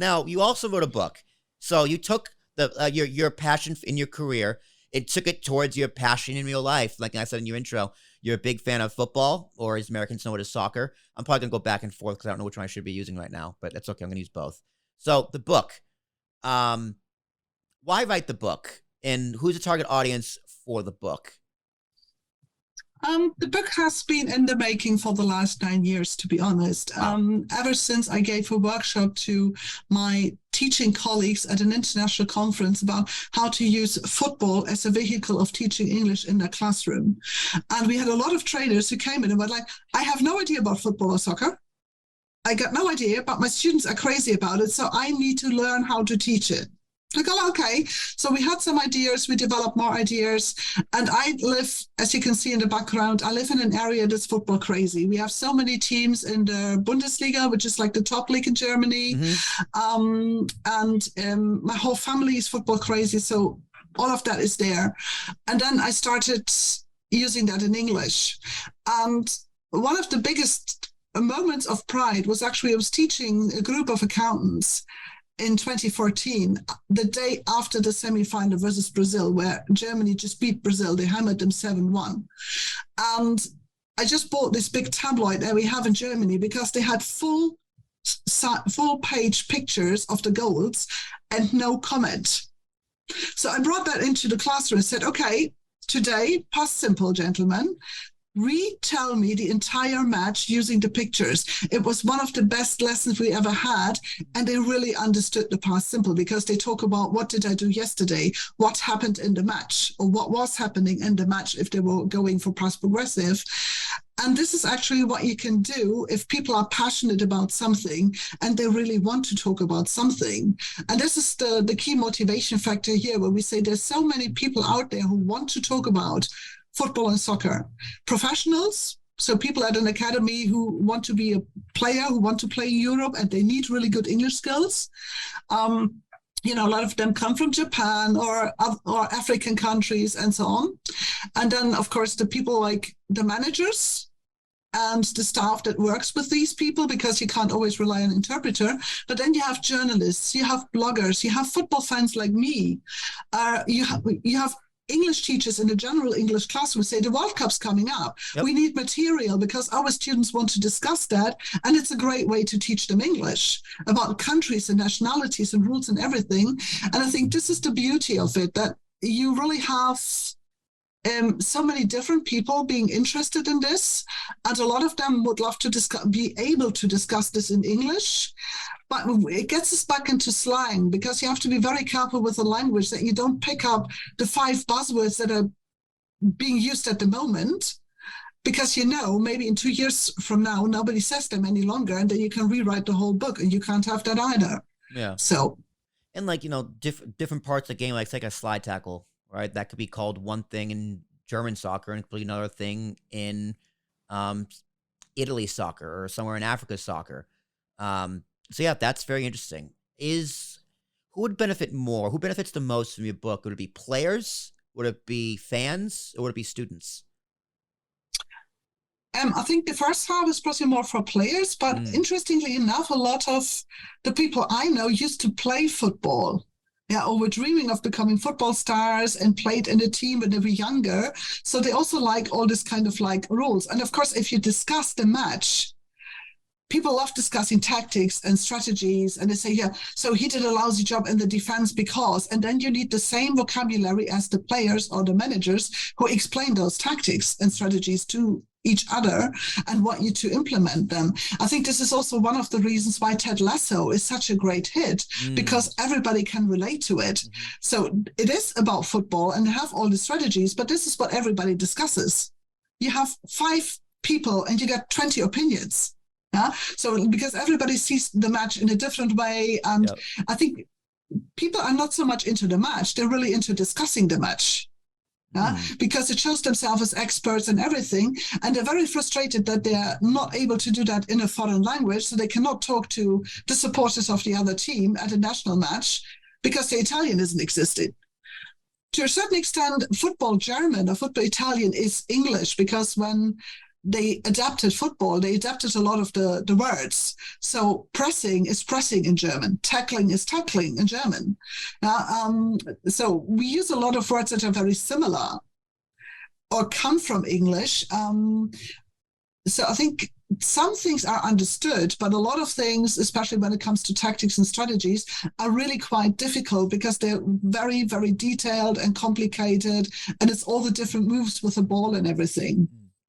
Now, you also wrote a book. So you took the your passion in your career, it took it towards your passion in real life. Like I said in your intro, you're a big fan of football, or as Americans know it as soccer. I'm probably going to go back and forth because I don't know which one I should be using right now, but that's okay. I'm going to use both. So the book, why write the book? And who's the target audience for the book? The book has been in the making for the last 9 years, to be honest. Wow. Ever since I gave a workshop to my teaching colleagues at an international conference about how to use football as a vehicle of teaching English in their classroom. And we had a lot of trainers who came in and were like, I have no idea about football or soccer. I got no idea, but my students are crazy about it, so I need to learn how to teach it. Like, oh, okay. So we had some ideas, we developed more ideas. And I live, as you can see in the background, I live in an area that's football crazy. We have so many teams in the Bundesliga, which is like the top league in Germany. My whole family is football crazy. So all of that is there. And then I started using that in English. And one of the biggest moments of pride was actually I was teaching a group of accountants in 2014, the day after the semi-final versus Brazil, where Germany just beat Brazil. They hammered them 7-1. And I just bought this big tabloid that we have in Germany because they had full page pictures of the goals and no comment. So I brought that into the classroom and said, okay, today, past simple, gentlemen, retell me the entire match using the pictures. It was one of the best lessons we ever had, and they really understood the past simple because they talk about what did I do yesterday, what happened in the match, or what was happening in the match if they were going for past progressive. And this is actually what you can do if people are passionate about something and they really want to talk about something. And this is the key motivation factor here, where we say there's so many people out there who want to talk about football and soccer. Professionals, so people at an academy who want to be a player, who want to play in Europe, and they need really good English skills. A lot of them come from Japan or African countries and so on. And then, of course, the people like the managers and the staff that works with these people, because you can't always rely on an interpreter. But then you have journalists, you have bloggers, you have football fans like me. You have English teachers in a general English classroom say the World Cup's coming up. Yep. We need material because our students want to discuss that. And it's a great way to teach them English about countries and nationalities and rules and everything. And I think this is the beauty of it, that you really have so many different people being interested in this. And a lot of them would love to be able to discuss this in English. But it gets us back into slang, because you have to be very careful with the language that you don't pick up the 5 buzzwords that are being used at the moment, because maybe in 2 years from now, nobody says them any longer, and then you can rewrite the whole book, and you can't have that either. Yeah. So, and different parts of the game, like take a slide tackle, right? That could be called one thing in German soccer and completely another thing in Italy soccer or somewhere in Africa soccer. So yeah, that's very interesting. Who would benefit more? Who benefits the most from your book? Would it be players? Would it be fans? Or would it be students? I think the first half is probably more for players, but interestingly enough, a lot of the people I know used to play football. Yeah, or were dreaming of becoming football stars and played in a team when they were younger. So they also like all this kind of like rules. And of course, if you discuss the match, people love discussing tactics and strategies, and they say, yeah, so he did a lousy job in the defense because, and then you need the same vocabulary as the players or the managers who explain those tactics and strategies to each other and want you to implement them. I think this is also one of the reasons why Ted Lasso is such a great hit, because everybody can relate to it. So it is about football and have all the strategies, but this is what everybody discusses. You have 5 people and you get 20 opinions. Yeah. So because everybody sees the match in a different way. And I think people are not so much into the match. They're really into discussing the match. Because it shows themselves as experts and everything. And they're very frustrated that they're not able to do that in a foreign language. So they cannot talk to the supporters of the other team at a national match because the Italian isn't existing. To a certain extent, football German or football Italian is English, because when they adapted football. They adapted a lot of the words. So pressing is pressing in German. Tackling is tackling in German. So we use a lot of words that are very similar or come from English. So I think some things are understood, but a lot of things, especially when it comes to tactics and strategies, are really quite difficult because they're very, very detailed and complicated, and it's all the different moves with the ball and everything.